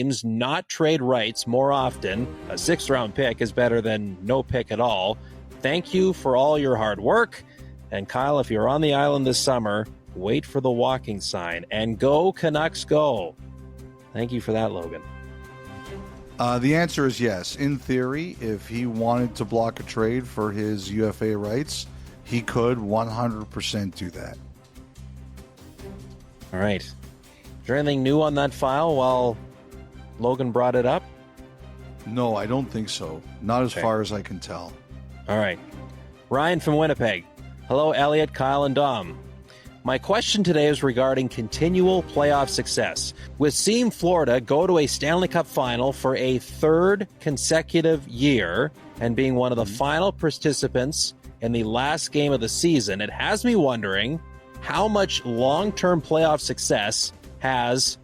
teams not trade rights more often. A 6th-round pick is better than no pick at all. Thank you for all your hard work. And Kyle, if you're on the island this summer, wait for the walking sign and go Canucks go. Thank you for that, Logan. The answer is yes. In theory, if he wanted to block a trade for his UFA rights, he could 100% do that. All right. Is there anything new on that file while Logan brought it up? No, I don't think so. Not as far as I can tell. All right. Ryan from Winnipeg. Hello, Elliot, Kyle, and Dom. My question today is regarding continual playoff success. With seeing Florida go to a Stanley Cup final for a 3rd consecutive year and being one of the final participants in the last game of the season, it has me wondering how much long-term playoff success has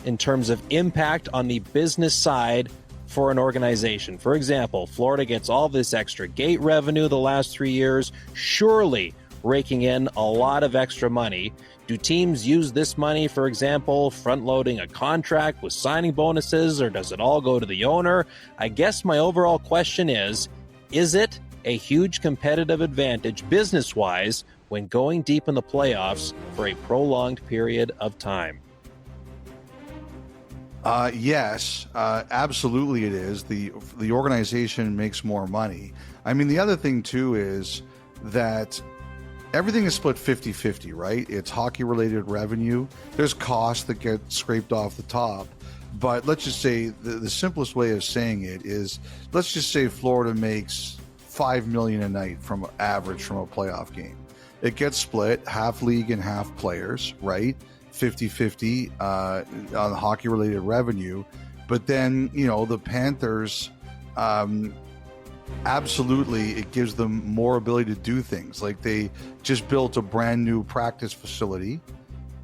in terms of impact on the business side for an organization. For example, Florida gets all this extra gate revenue the last 3 years, surely raking in a lot of extra money. Do teams use this money, for example, front-loading a contract with signing bonuses, or does it all go to the owner? I guess my overall question is it a huge competitive advantage business-wise when going deep in the playoffs for a prolonged period of time? Yes, absolutely it is. The organization makes more money. I mean, the other thing, too, is that everything is split 50-50, right? It's hockey-related revenue. There's costs that get scraped off the top. But let's just say the simplest way of saying it is, let's just say Florida makes $5 million a night from average from a playoff game. It gets split, half league and half players, right? 50-50 on hockey-related revenue. But then, the Panthers... absolutely, it gives them more ability to do things. Like, they just built a brand new practice facility,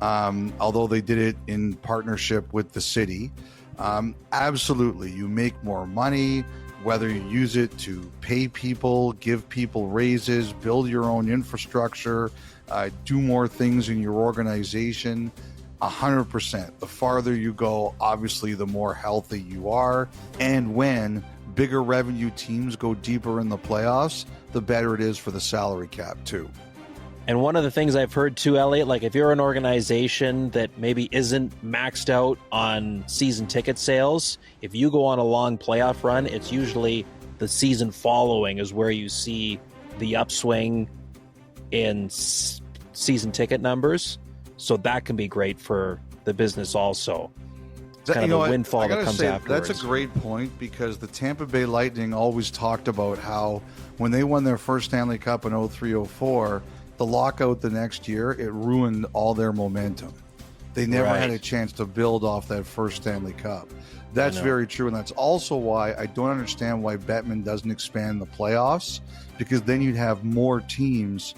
although they did it in partnership with the city. Absolutely, you make more money, whether you use it to pay people, give people raises, build your own infrastructure, do more things in your organization. 100%. The farther you go, obviously, the more healthy you are. And when bigger revenue teams go deeper in the playoffs, the better it is for the salary cap too. And one of the things I've heard too, Elliot, like if you're an organization that maybe isn't maxed out on season ticket sales, if you go on a long playoff run, it's usually the season following is where you see the upswing in season ticket numbers. So that can be great for the business also. Kind of a windfall that comes afterwards. That's a great point, because the Tampa Bay Lightning always talked about how when they won their first Stanley Cup in 03-04, the lockout the next year, it ruined all their momentum. They never had a chance to build off that first Stanley Cup. That's very true, and that's also why I don't understand why Bettman doesn't expand the playoffs, because then you'd have more teams.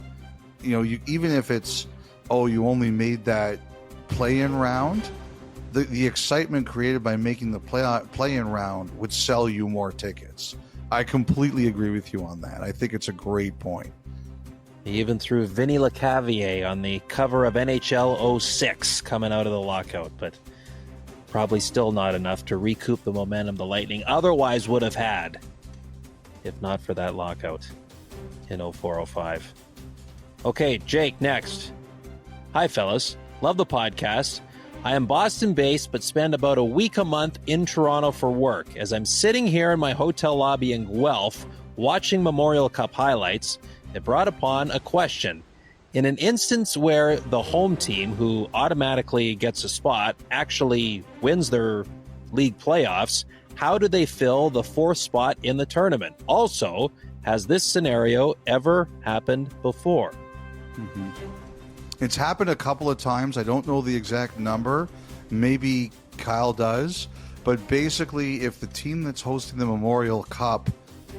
Even if it's, you only made that play-in round, the excitement created by making the play-in round would sell you more tickets. I completely agree with you on that. I think it's a great point. He even threw Vinny LeCavier on the cover of NHL 06 coming out of the lockout, but probably still not enough to recoup the momentum the Lightning otherwise would have had, if not for that lockout in 04-05. Okay, Jake, next. Hi, fellas. Love the podcast. I am Boston-based, but spend about a week a month in Toronto for work. As I'm sitting here in my hotel lobby in Guelph, watching Memorial Cup highlights, it brought upon a question. In an instance where the home team, who automatically gets a spot, actually wins their league playoffs, how do they fill the 4th spot in the tournament? Also, has this scenario ever happened before? Mm-hmm. It's happened a couple of times. I don't know the exact number. Maybe Kyle does. But basically, if the team that's hosting the Memorial Cup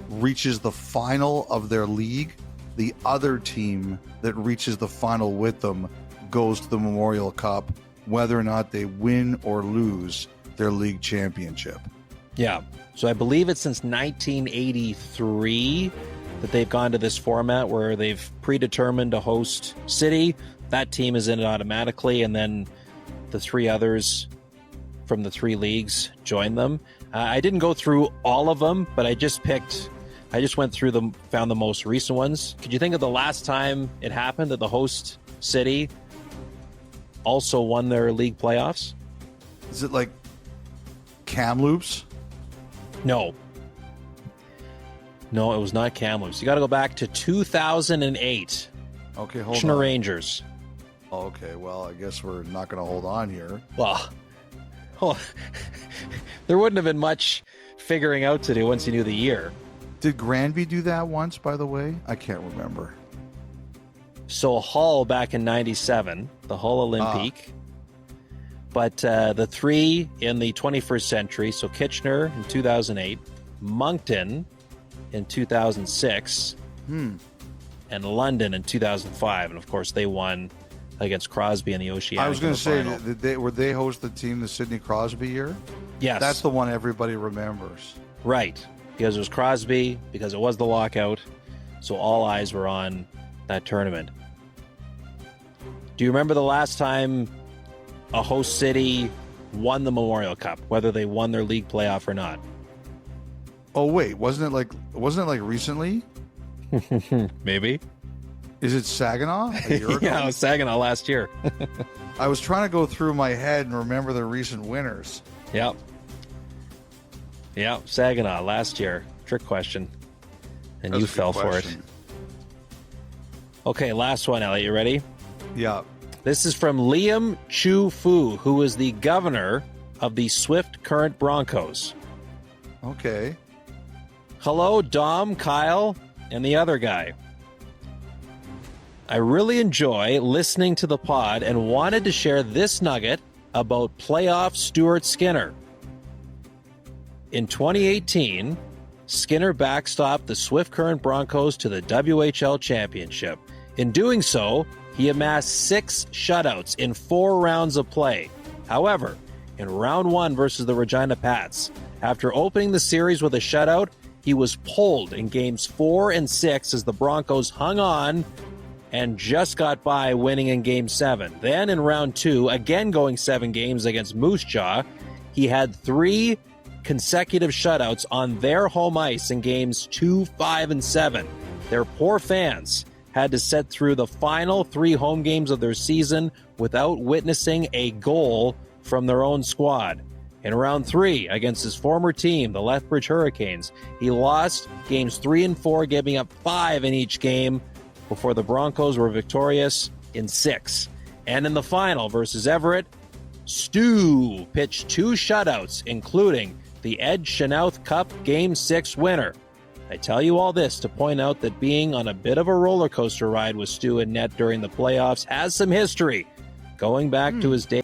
reaches the final of their league, the other team that reaches the final with them goes to the Memorial Cup, whether or not they win or lose their league championship. Yeah. So I believe it's since 1983 that they've gone to this format where they've predetermined a host city. That team is in it automatically, and then the 3 others from the 3 leagues joined them. I didn't go through all of them, but I just went through them, found the most recent ones. Could you think of the last time it happened that the host city also won their league playoffs? Is it like Kamloops? No, it was not Kamloops. You got to go back to 2008. Okay, hold Kitchener on. Rangers. Okay, well, I guess we're not going to hold on here. Well, there wouldn't have been much figuring out to do once you knew the year. Did Granby do that once, by the way? I can't remember. So Hull back in 97, the Hull Olympique. But the 3 in the 21st century, so Kitchener in 2008, Moncton in 2006, and London in 2005. And, of course, they won against Crosby in the Oceanic. I was going to say, final. were they host the team the Sidney Crosby year? Yes. That's the one everybody remembers. Right. Because it was Crosby, because it was the lockout. So all eyes were on that tournament. Do you remember the last time a host city won the Memorial Cup, whether they won their league playoff or not? Oh wait, wasn't it like recently? Maybe. Is it Saginaw? A year ago? Yeah, it was Saginaw last year. I was trying to go through my head and remember the recent winners. Yep, Saginaw last year. Trick question. And That's you a good fell for it. question. Okay, last one, Elliot. You ready? Yeah. This is from Liam Chu Fu, who is the governor of the Swift Current Broncos. Okay. Hello, Dom, Kyle, and the other guy. I really enjoy listening to the pod and wanted to share this nugget about playoff Stuart Skinner. In 2018, Skinner backstopped the Swift Current Broncos to the WHL Championship. In doing so, he amassed 6 shutouts in 4 rounds of play. However, in round 1 versus the Regina Pats, after opening the series with a shutout, he was pulled in games 4 and 6 as the Broncos hung on and just got by, winning in game 7. Then in round 2, again going 7 games against Moose Jaw, he had 3 consecutive shutouts on their home ice in games 2, 5, and 7. Their poor fans had to sit through the final 3 home games of their season without witnessing a goal from their own squad. In round 3, against his former team, the Lethbridge Hurricanes, he lost games 3 and 4, giving up 5 in each game before the Broncos were victorious in 6. And in the final versus Everett, Stu pitched 2 shutouts, including the Ed Chenoweth Cup Game 6 winner. I tell you all this to point out that being on a bit of a roller coaster ride with Stu and net during the playoffs has some history, going back to his days